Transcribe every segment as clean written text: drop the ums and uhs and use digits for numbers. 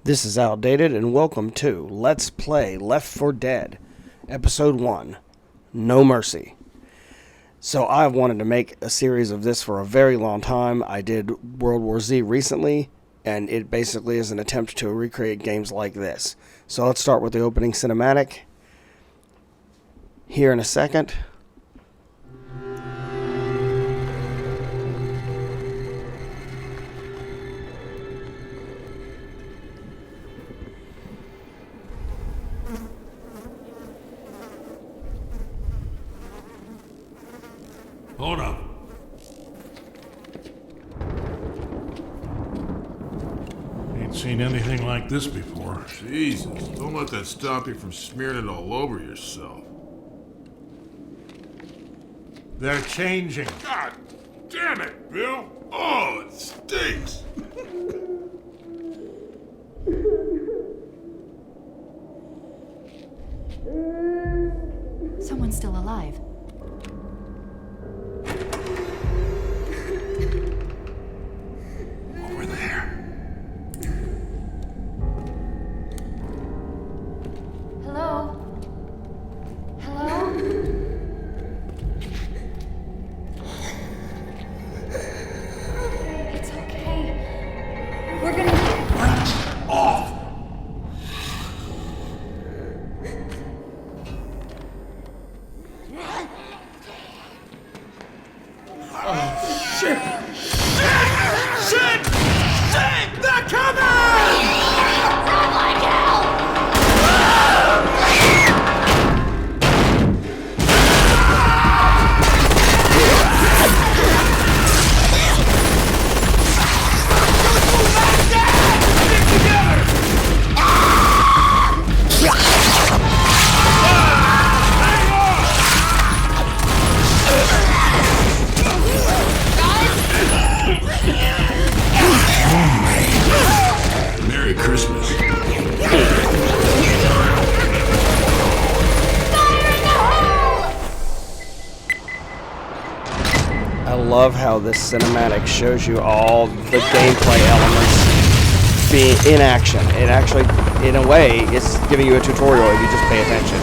This is Outdated, and welcome to Let's Play Left 4 Dead, Episode 1, No Mercy. So I've wanted to make a series of this for a very long time. I did World War Z recently, and it basically is an attempt to recreate games like this. So let's start with the opening cinematic. Here in a second. Hold up. Ain't seen anything like this before. Jesus, don't let that stop you from smearing it all over yourself. They're changing. God damn it, Bill! Oh, it stinks! Someone's still alive. Over there. Hello? Hello? It's okay. We're gonna get... Off! Oh, shit! Shit! Shit! They're coming! Run like hell! Merry Christmas. I love how this cinematic shows you all the gameplay elements being in action. It actually, in a way, is giving you a tutorial if you just pay attention.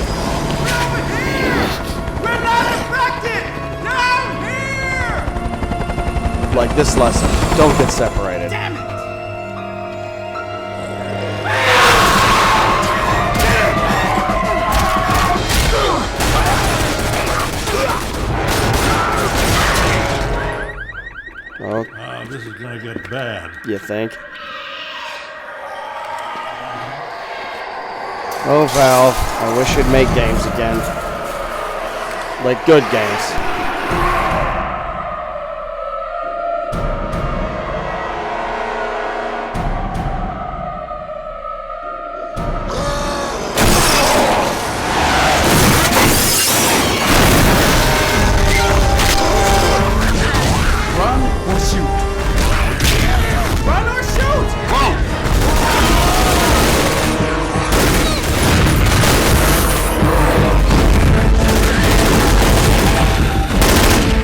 We're not infected! Down here! Like this lesson, don't get separated. Damn it! Oh, This is gonna get bad. you think? Oh, Valve, I wish you'd make games again. Like good games. Run or shoot? Run or shoot!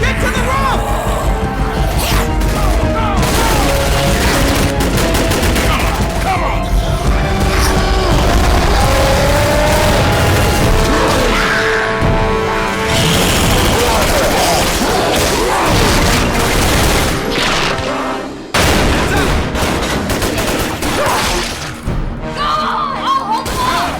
Get to the roof! I'll hold them off!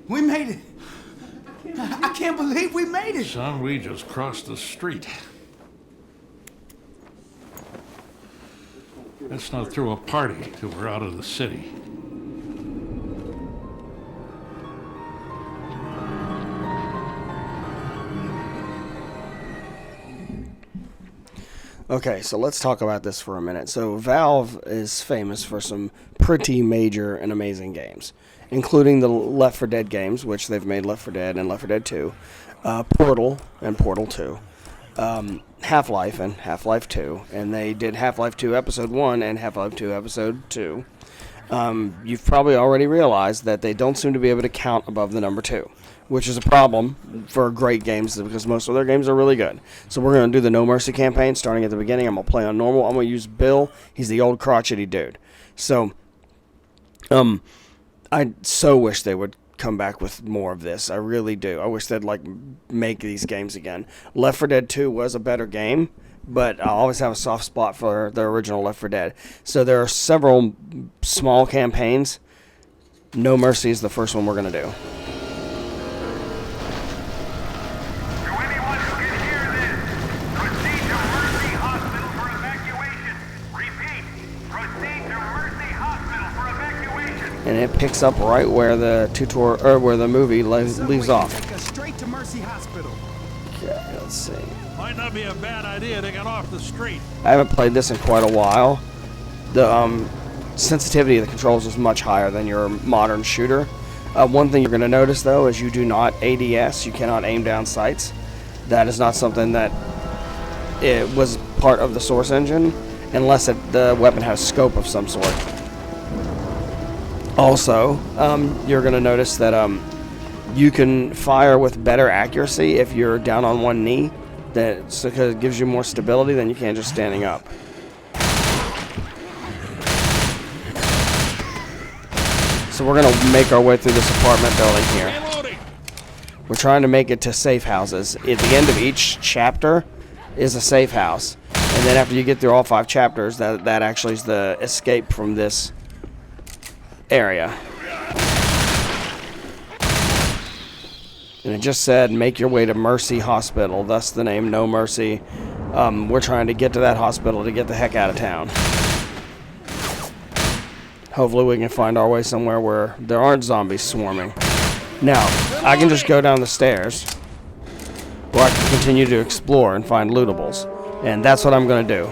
We made it! I can't believe we made it! Son, we just crossed the street. Let's not throw a party till we're out of the city. Okay, so let's talk about this for a minute. So Valve is famous for some pretty major and amazing games. including the Left 4 Dead games, which they've made Left 4 Dead and Left 4 Dead 2, Portal and Portal 2, Half-Life and Half-Life 2, and they did Half-Life 2 Episode 1 and Half-Life 2 Episode 2. You've probably already realized that they don't seem to be able to count above the number 2, which is a problem for great games because most of their games are really good. So we're going to do the No Mercy campaign starting at the beginning. I'm going to play on normal. I'm going to use Bill. He's the old crotchety dude. So, I so wish they would come back with more of this. I really do. I wish they'd make these games again. Left 4 Dead 2 was a better game, but I always have a soft spot for the original Left 4 Dead. So there are several small campaigns. No Mercy is the first one we're going to do. And it picks up right where the where the movie leaves off. Take us straight to Mercy Hospital. Okay, let's see. Might not be a bad idea to get off the street. I haven't played this in quite a while. The sensitivity of the controls is much higher than your modern shooter. One thing you're going to notice, though, is you do not ADS. You cannot aim down sights. That is not something that it was part of the Source engine, unless the weapon has scope of some sort. Also, you're going to notice that you can fire with better accuracy if you're down on one knee. Because it gives you more stability than you can just standing up. So we're going to make our way through this apartment building here. We're trying to make it to safe houses. At the end of each chapter is a safe house. And then after you get through all 5 chapters, that actually is the escape from this area. And it just said, make your way to Mercy Hospital, thus the name No Mercy. We're trying to get to that hospital to get the heck out of town. Hopefully we can find our way somewhere where there aren't zombies swarming. Now, I can just go down the stairs, or I can continue to explore and find lootables. And that's what I'm going to do.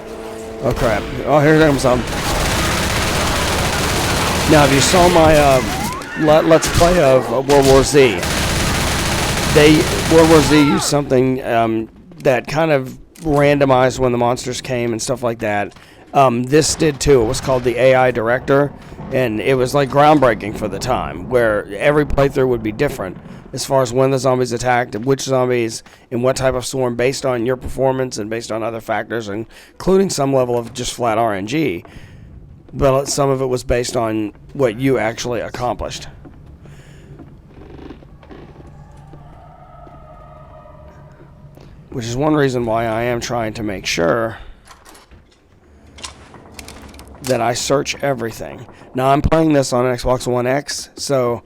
Oh crap. Oh, here comes some. Now, if you saw my Let's Play of World War Z, World War Z used something that kind of randomized when the monsters came and stuff like that. This did too. It was called the AI Director, and it was like groundbreaking for the time, where every playthrough would be different as far as when the zombies attacked, which zombies, and what type of swarm, based on your performance and based on other factors, including some level of just flat RNG. But some of it was based on what you actually accomplished. Which is one reason why I am trying to make sure that I search everything. Now, I'm playing this on Xbox One X, so,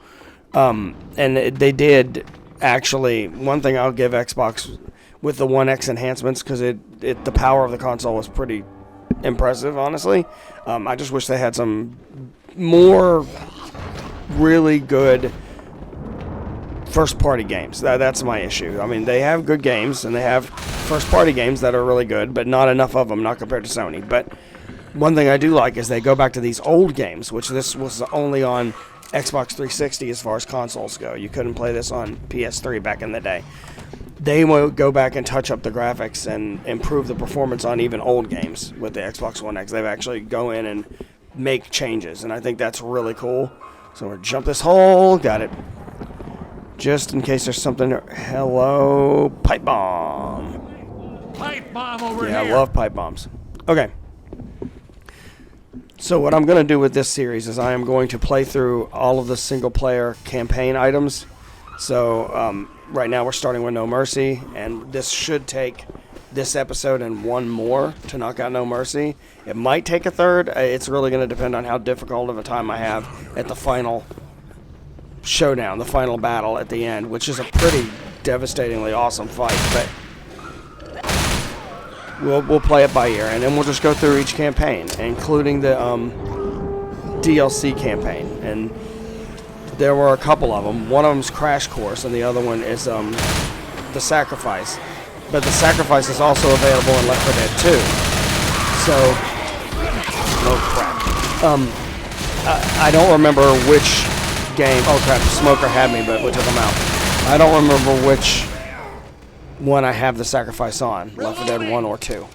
and they did actually, one thing I'll give Xbox with the One X enhancements, because the power of the console was pretty impressive, honestly. I just wish they had some more really good first-party games. That's my issue. I mean, they have good games, and they have first-party games that are really good, but not enough of them, not compared to Sony. But one thing I do like is they go back to these old games, which this was only on Xbox 360 as far as consoles go. You couldn't play this on PS3 back in the day. They will go back and touch up the graphics and improve the performance on even old games with the Xbox One X. They've actually go in and make changes, and I think that's really cool. So we're jump this hole. Got it. Just in case there's something. Hello, pipe bomb. Pipe bomb over Yeah, here. I love pipe bombs. Okay. So what I'm going to do with this series is I am going to play through all of the single-player campaign items. So right now we're starting with No Mercy, and this should take this episode and one more to knock out No Mercy. It might take a third. It's really going to depend on how difficult of a time I have at the final showdown, the final battle at the end, which is a pretty devastatingly awesome fight. But we'll play it by ear, and then we'll just go through each campaign, including the DLC campaign. And there were a couple of them. One of them's Crash Course, and the other one is The Sacrifice. But The Sacrifice is also available in Left 4 Dead 2. So, oh crap. I don't remember which game. Oh crap, Smoker had me, but we took him out. I don't remember which one I have the sacrifice on, Left 4 Dead 1 or 2.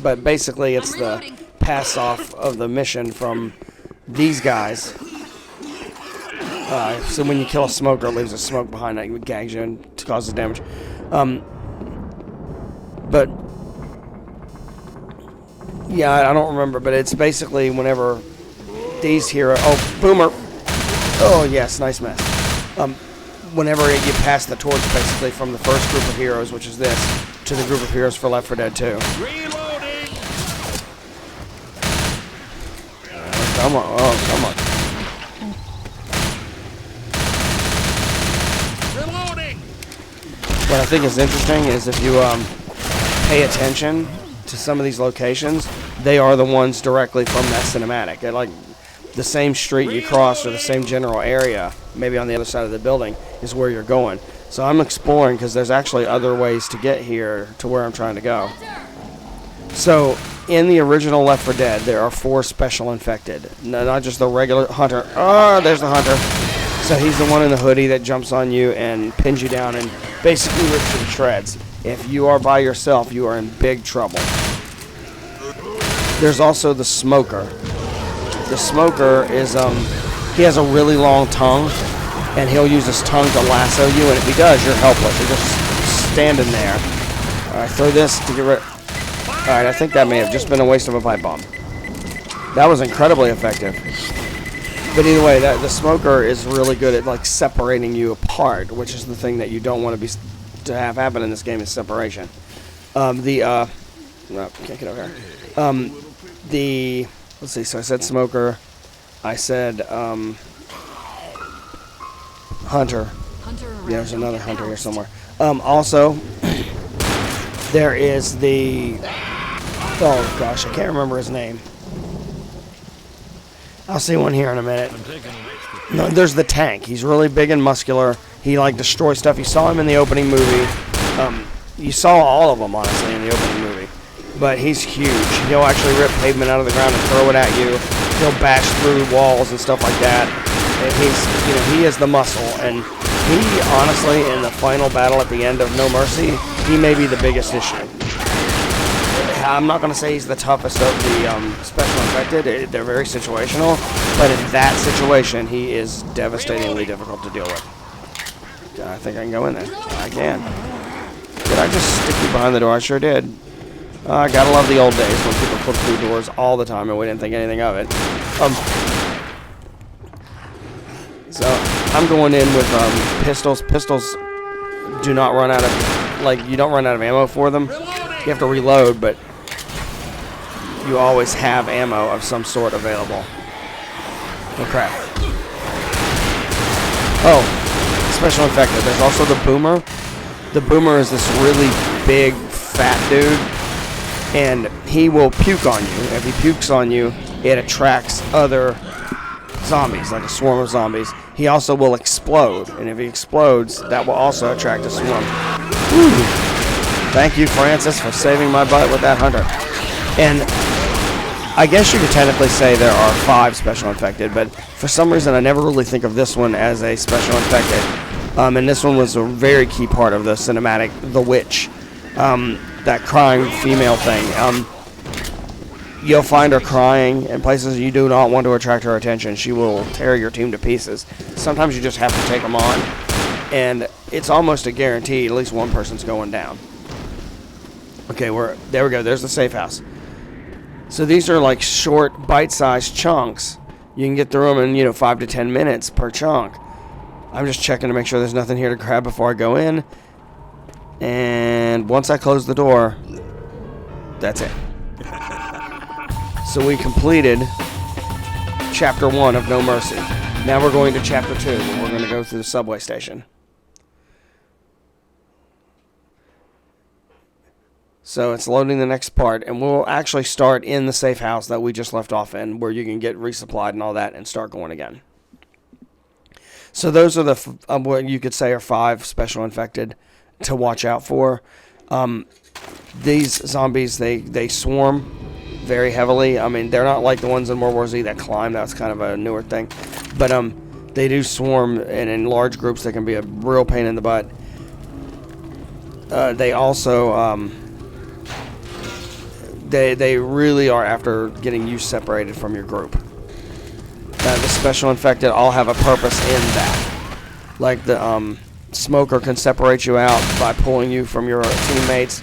But basically it's the pass off of the mission from these guys. So when you kill a smoker, it leaves a smoke behind that. It gags you and causes damage. But yeah, I don't remember. But it's basically whenever these heroes. Oh, Boomer. Oh yes, nice mess. Whenever you pass the torch, basically from the first group of heroes, which is this, to the group of heroes for Left 4 Dead 2. Reloading! Come on! Oh, come on! What I think is interesting is if you pay attention to some of these locations, they are the ones directly from that cinematic. They're like the same street you cross or the same general area, maybe on the other side of the building, is where you're going. So I'm exploring because there's actually other ways to get here to where I'm trying to go. So in the original Left 4 Dead, there are 4 special infected. No, not just the regular hunter. Oh, there's the hunter. So he's the one in the hoodie that jumps on you and pins you down and basically rips you to shreds. If you are by yourself, you are in big trouble. There's also the smoker. The smoker is, he has a really long tongue, and he'll use his tongue to lasso you, and if he does, you're helpless. You're just standing there. Alright, throw this to get rid. Alright, I think that may have just been a waste of a pipe bomb. That was incredibly effective. But either way, the smoker is really good at like separating you apart, which is the thing that you don't want to have happen in this game is separation. No, can't get over here. Let's see. So I said smoker. I said hunter. Yeah, there's another hunter here somewhere. Also, there is the. Oh gosh, I can't remember his name. I'll see one here in a minute. No, there's the tank. He's really big and muscular. He like destroys stuff. You saw him in the opening movie. You saw all of them honestly in the opening movie. But he's huge. He'll actually rip pavement out of the ground and throw it at you. He'll bash through walls and stuff like that. And he is the muscle. And he honestly, in the final battle at the end of No Mercy, he may be the biggest issue. I'm not going to say he's the toughest of the special infected. They're very situational, but in that situation, he is devastatingly difficult to deal with. I think I can go in there. I can. Did I just stick you behind the door? I sure did. I gotta love the old days when people clip through doors all the time and we didn't think anything of it. So I'm going in with pistols. Pistols do not run out of, you don't run out of ammo for them. You have to reload, but you always have ammo of some sort available. Oh crap. Oh, special infected. There's also the boomer. The boomer is this really big, fat dude, and he will puke on you. If he pukes on you, it attracts other zombies, like a swarm of zombies. He also will explode, and if he explodes, that will also attract a swarm. Whew. Thank you, Francis, for saving my butt with that hunter. And I guess you could technically say there are 5 special infected, but for some reason I never really think of this one as a special infected. And this one was a very key part of the cinematic, The Witch, that crying female thing. You'll find her crying in places you do not want to attract her attention. She will tear your team to pieces. Sometimes you just have to take them on, and it's almost a guarantee at least one person's going down. Okay, there we go. There's the safe house. So these are like short, bite-sized chunks. You can get through them in 5 to 10 minutes per chunk. I'm just checking to make sure there's nothing here to grab before I go in. And once I close the door, that's it. So we completed Chapter 1 of No Mercy. Now we're going to Chapter 2, and we're going to go through the subway station. So it's loading the next part, and we'll actually start in the safe house that we just left off in, where you can get resupplied and all that and start going again. So those are the what you could say are 5 special infected to watch out for. These zombies, they swarm very heavily. I mean, they're not like the ones in World War Z that climb. That's kind of a newer thing. But They do swarm, and in large groups they can be a real pain in the butt. They also they really are after getting you separated from your group. The special infected all have a purpose in that. Like the smoker can separate you out by pulling you from your teammates.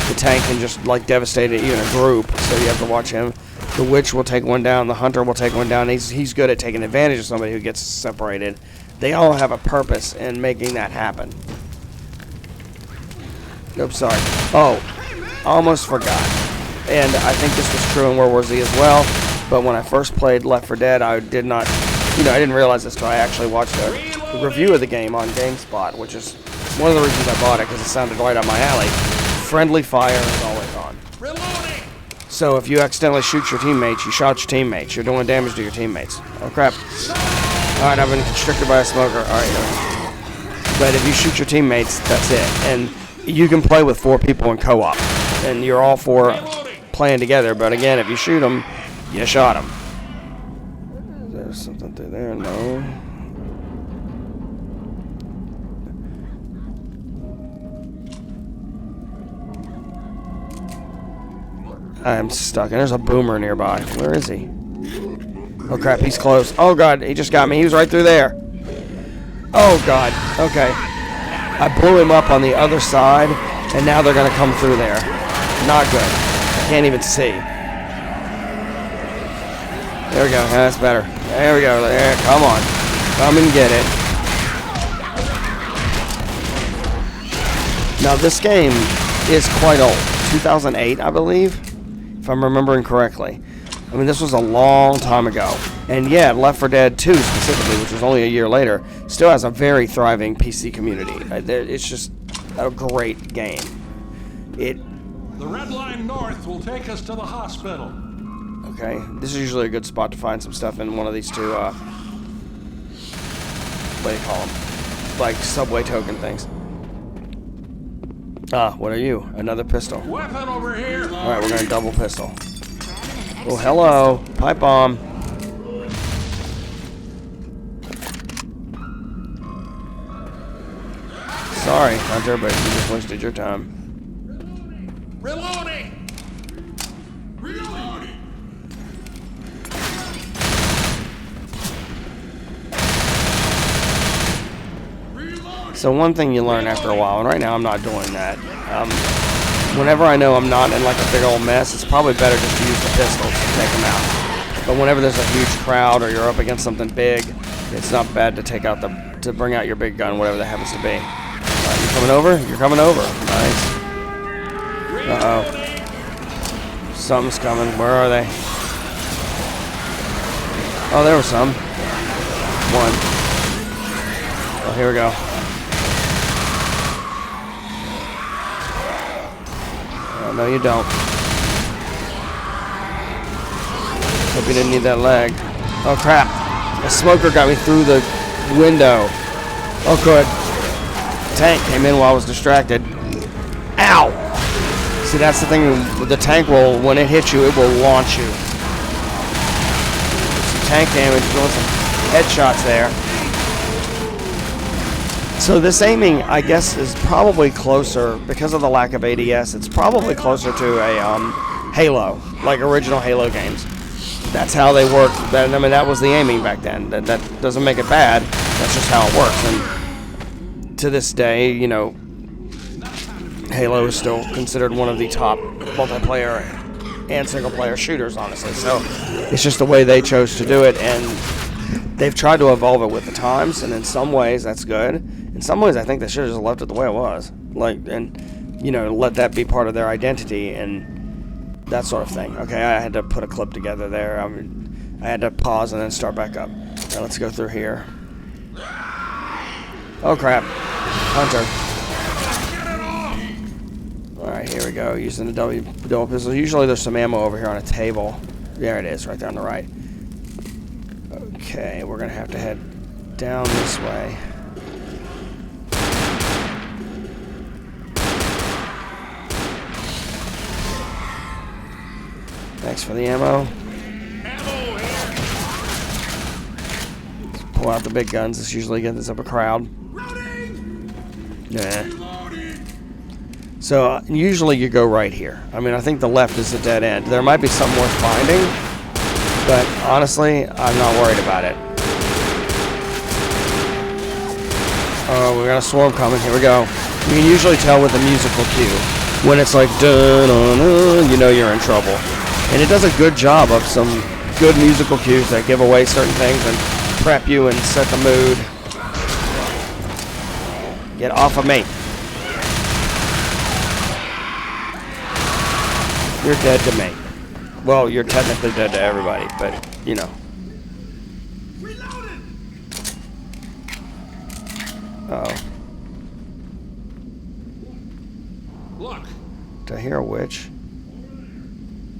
The tank can just like devastate you in a group, so you have to watch him. The witch will take one down. The hunter will take one down. He's good at taking advantage of somebody who gets separated. They all have a purpose in making that happen. Oops, sorry. Oh, almost forgot. And I think this was true in World War Z as well. But when I first played Left 4 Dead, I did not, I didn't realize this until I actually watched a review of the game on GameSpot, which is one of the reasons I bought it, because it sounded right up my alley. Friendly fire is always on. Reloading! So if you accidentally shoot your teammates, you shot your teammates. You're doing damage to your teammates. Oh crap. Alright, I've been constricted by a smoker. Alright. But if you shoot your teammates, that's it. And you can play with 4 people in co-op. And you're all 4 playing together. But again, if you shoot them, you shot them. Is there something through there? No. I'm stuck, and there's a boomer nearby. Where is he? Oh crap, he's close. Oh god, he just got me. He was right through there. Oh god, okay. I blew him up on the other side, and now they're gonna come through there. Not good. I can't even see. There we go, that's better. There we go, there, come on. Come and get it. Now this game is quite old. 2008, I believe, if I'm remembering correctly. I mean, this was a long time ago. And yeah, Left 4 Dead 2 specifically, which was only a year later, still has a very thriving PC community. It's just a great game. The red line north will take us to the hospital. Okay, this is usually a good spot to find some stuff in one of these 2, what do you call them? Like subway token things. Ah, what are you? Another pistol. Weapon over here. Alright, we're gonna double pistol. Oh, hello. Pipe bomb. Sorry, Hunter, but you just wasted your time. Reloading. Reloading. So one thing you learn after a while, and right now I'm not doing that. Whenever I know I'm not in like a big old mess, it's probably better just to use the pistols to take them out. But whenever there's a huge crowd or you're up against something big, it's not bad to take out to bring out your big gun, whatever that happens to be. You coming over? You're coming over. Nice. Uh-oh. Something's coming. Where are they? Oh, there was some. One. Oh, here we go. Oh, no, you don't. Hope you didn't need that leg. Oh, crap. A smoker got me through the window. Oh, good. Tank came in while I was distracted. Ow! See, that's the thing. The tank will, when it hits you, it will launch you. Some tank damage, doing some headshots there. So this aiming, I guess, is probably closer, because of the lack of ADS, it's probably closer to a Halo, like original Halo games. That's how they work. I mean, that was the aiming back then. That doesn't make it bad. That's just how it works. And to this day, you know, Halo is still considered one of the top multiplayer and single-player shooters, honestly. So it's just the way they chose to do it, and they've tried to evolve it with the times. And in some ways, that's good. In some ways, I think they should have just left it the way it was, and you know, let that be part of their identity and that sort of thing. Okay, I had to put a clip together there. I had to pause and then start back up. Now let's go through here. Oh crap, Hunter. All right, here we go. Using the double pistol. Usually there's some ammo over here on a table. There it is, right there on the right. Okay, we're gonna have to head down this way. Thanks for the ammo. Ammo here. pull out the big guns. This usually gets up a crowd. Nah. So usually you go right here. I mean, I think the left is a dead end. There might be something worth finding, but honestly, I'm not worried about it. Oh, we got a swarm coming. Here we go. You can usually tell with the musical cue. When it's like, dun-dun-dun, you know you're in trouble. And it does a good job of some good musical cues that give away certain things and prep you and set the mood. Get off of me. You're dead to me. Well, you're technically dead to everybody, but, you know. Uh-oh. Look. Did I hear a witch?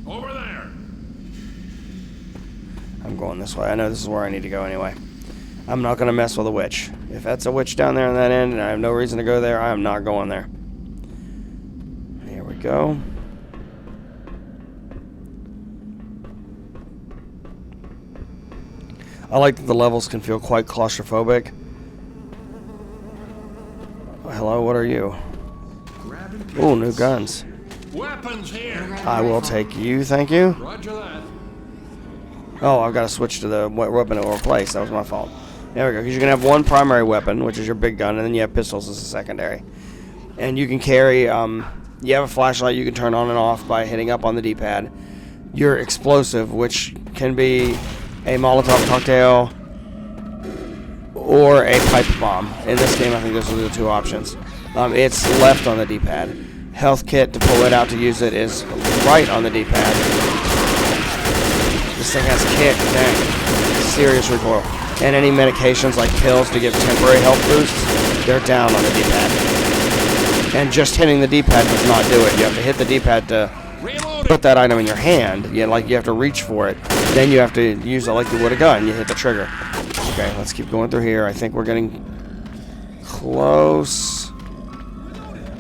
Over there. I'm going this way. I know this is where I need to go anyway. I'm not going to mess with a witch. If that's a witch down there on that end and I have no reason to go there, I am not going there. Here we go. I like that the levels can feel quite claustrophobic. Hello, what are you? Ooh, new guns. Weapons here. I will take you, thank you. Roger that. Oh, I've got to switch to the weapon to replace. That was my fault. There we go. Because you can have one primary weapon, which is your big gun, and then you have pistols as a secondary. And you can carry, you have a flashlight you can turn on and off by hitting up on the D-pad. Your explosive, which can be a Molotov cocktail or a pipe bomb. In this game, I think those are the two options. It's left on the D-pad. Health kit to pull it out to use it is right on the D-pad. This thing has kick, dang. Serious recoil. And any medications like pills to give temporary health boosts, they're down on the D-pad. And just hitting the D-pad does not do it. You have to hit the D-pad to put that item in your hand. You have to reach for it. Then you have to use it like you would a gun. You hit the trigger. Okay, let's keep going through here. I think we're getting close.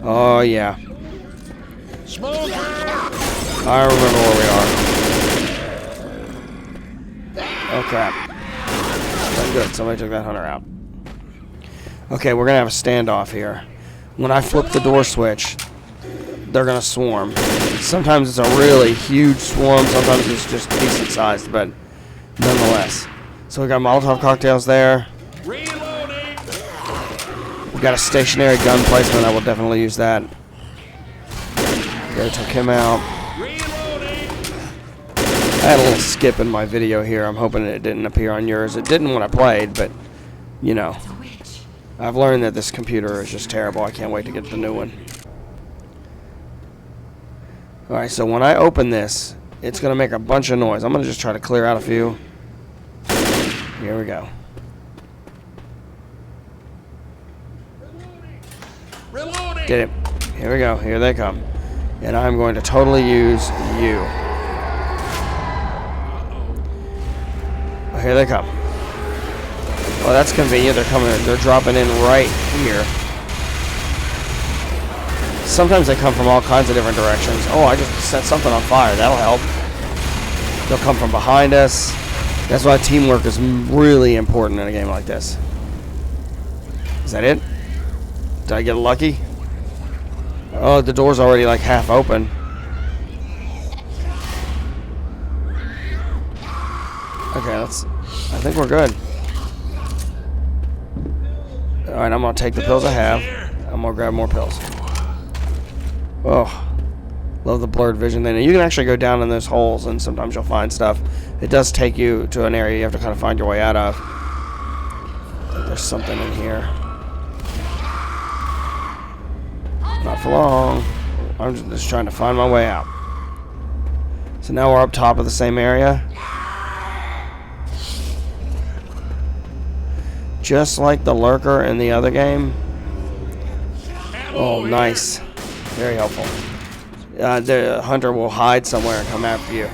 Oh, yeah. Smoke. I remember where we are. Oh, crap. That's good. Somebody took that hunter out. Okay, we're going to have a standoff here. When I flip the door switch, they're going to swarm. Sometimes it's a really huge swarm. Sometimes it's just decent sized, but nonetheless. So we got Molotov cocktails there. Reloading. We got a stationary gun placement. I will definitely use that. There, took him out. Reloading. I had a little skip in my video here. I'm hoping it didn't appear on yours. It didn't when I played, but, you know. I've learned that this computer is just terrible. I can't wait to get the new one. Alright, so when I open this, it's going to make a bunch of noise. I'm going to just try to clear out a few. Here we go. Reloading. Did it. Here we go. Here they come. And I'm going to totally use you. Oh, here they come. Well, that's convenient. They're coming. They're dropping in right here. Sometimes they come from all kinds of different directions. Oh, I just set something on fire. That'll help. They'll come from behind us. That's why teamwork is really important in a game like this. Is that it? Did I get lucky? Oh, the door's already like half open. Okay, I think we're good. Alright, I'm gonna take the pills I have. I'm gonna grab more pills. Oh, love the blurred vision thing. You can actually go down in those holes and sometimes you'll find stuff. It does take you to an area you have to kind of find your way out of. There's something in here. Not for long. I'm just trying to find my way out. So now we're up top of the same area. Just like the lurker in the other game. Oh, nice. Very helpful. The hunter will hide somewhere and come after you.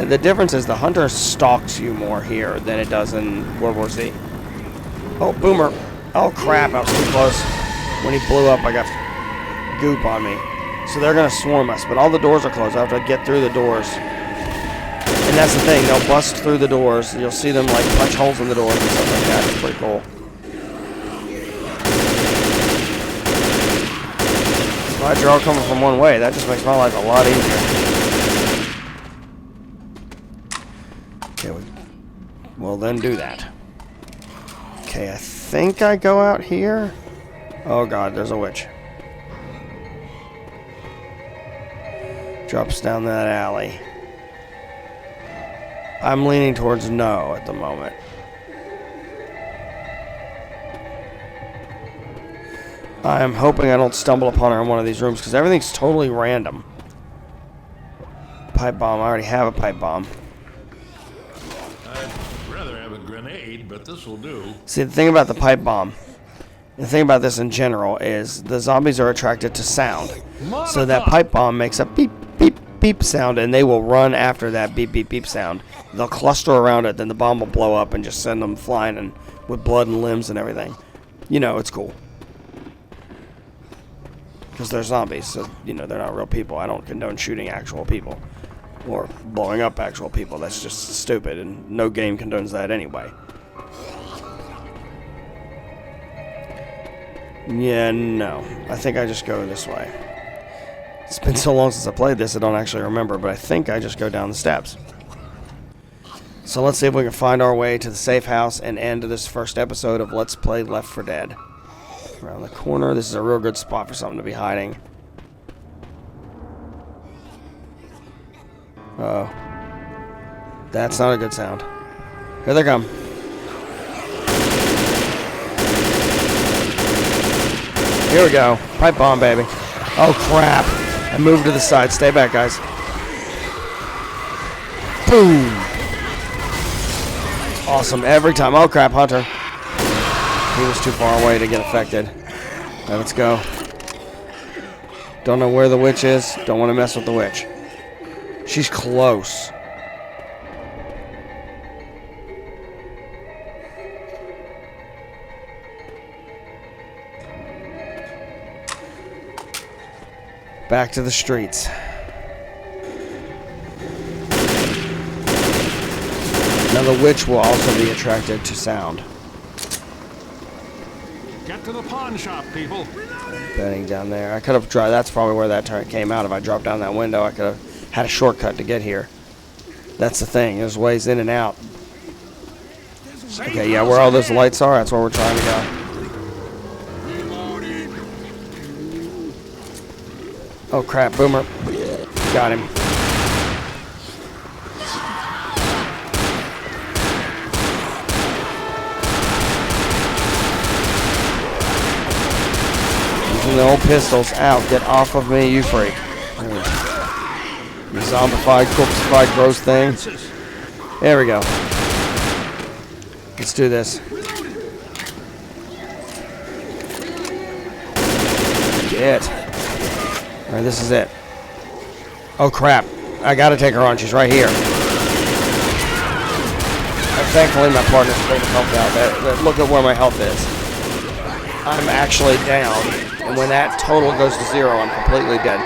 The difference is the hunter stalks you more here than it does in World War Z. Oh, boomer. Oh, crap. I was too close. When he blew up, I got goop on me. So they're going to swarm us, but all the doors are closed. I have to get through the doors. And And that's the thing, they'll bust through the doors. You'll see them like punch holes in the doors and stuff like that. It's pretty cool. Glad you're all coming from one way. That just makes my life a lot easier. Okay, we'll then do that. Okay, I think I go out here. Oh god, there's a witch. Drops down that alley. I'm leaning towards no at the moment. I'm hoping I don't stumble upon her in one of these rooms because everything's totally random. Pipe bomb. I already have a pipe bomb. I'd rather have a grenade, but this will do. See, the thing about the pipe bomb, the thing about this in general is the zombies are attracted to sound. So that pipe bomb makes a beep, beep, beep sound, and they will run after that beep, beep, beep sound. They'll cluster around it, then the bomb will blow up and just send them flying and with blood and limbs and everything. You know, it's cool. Because they're zombies, so, you know, they're not real people. I don't condone shooting actual people or blowing up actual people. That's just stupid, and no game condones that anyway. Yeah, no. I think I just go this way. It's been so long since I played this, I don't actually remember, but I think I just go down the steps. So let's see if we can find our way to the safe house and end this first episode of Let's Play Left 4 Dead. Around the corner. This is a real good spot for something to be hiding. Uh-oh. That's not a good sound. Here they come. Here we go. Pipe bomb, baby. Oh, crap. I moved to the side. Stay back, guys. Boom. Awesome. Every time. Oh, crap, Hunter. He was too far away to get affected. All right, let's go. Don't know where the witch is. Don't want to mess with the witch. She's close. Back to the streets. Now the witch will also be attracted to sound. Get to the pawn shop, people. Betting down there. I could have tried. That's probably where that turret came out. If I dropped down that window, I could have had a shortcut to get here. That's the thing. There's ways in and out. Okay, yeah, where all those lights are, that's where we're trying to go. Oh crap, Boomer. Got him. Using the old pistols. Out. Get off of me, you freak. You zombified, corpseified, gross thing. There we go. Let's do this. Get. Alright, this is it. Oh crap. I gotta take her on. She's right here. Thankfully my partner's pulled the health out. Look at where my health is. I'm actually down. And when that total goes to 0, I'm completely dead.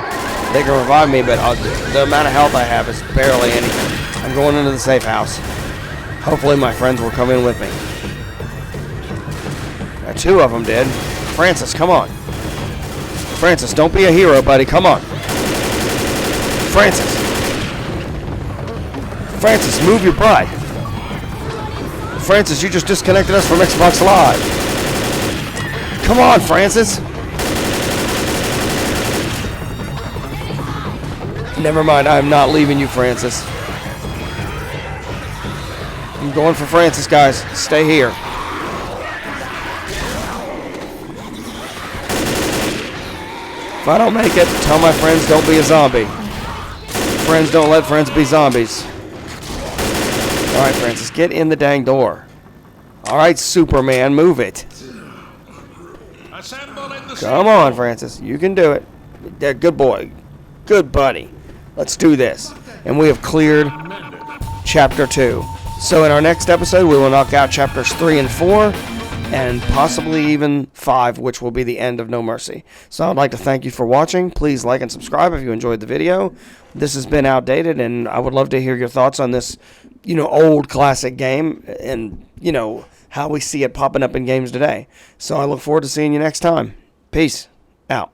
They can revive me, but the amount of health I have is barely anything. I'm going into the safe house. Hopefully my friends will come in with me. Now, 2 of them did. Francis, come on. Francis, don't be a hero, buddy. Come on. Francis. Francis, move your butt. Francis, you just disconnected us from Xbox Live. Come on, Francis. Never mind, I am not leaving you, Francis. I'm going for Francis, guys. Stay here. If I don't make it, tell my friends don't be a zombie. Friends don't let friends be zombies. Alright, Francis, get in the dang door. Alright, Superman, move it. Come on, Francis. You can do it. Good boy. Good buddy. Let's do this. And we have cleared Chapter 2. So in our next episode, we will knock out Chapters 3 and 4. and possibly even 5, which will be the end of No Mercy. So I'd like to thank you for watching. Please like and subscribe if you enjoyed the video. This has been Outdated, and I would love to hear your thoughts on this, old classic game, and, how we see it popping up in games today. So I look forward to seeing you next time. Peace out.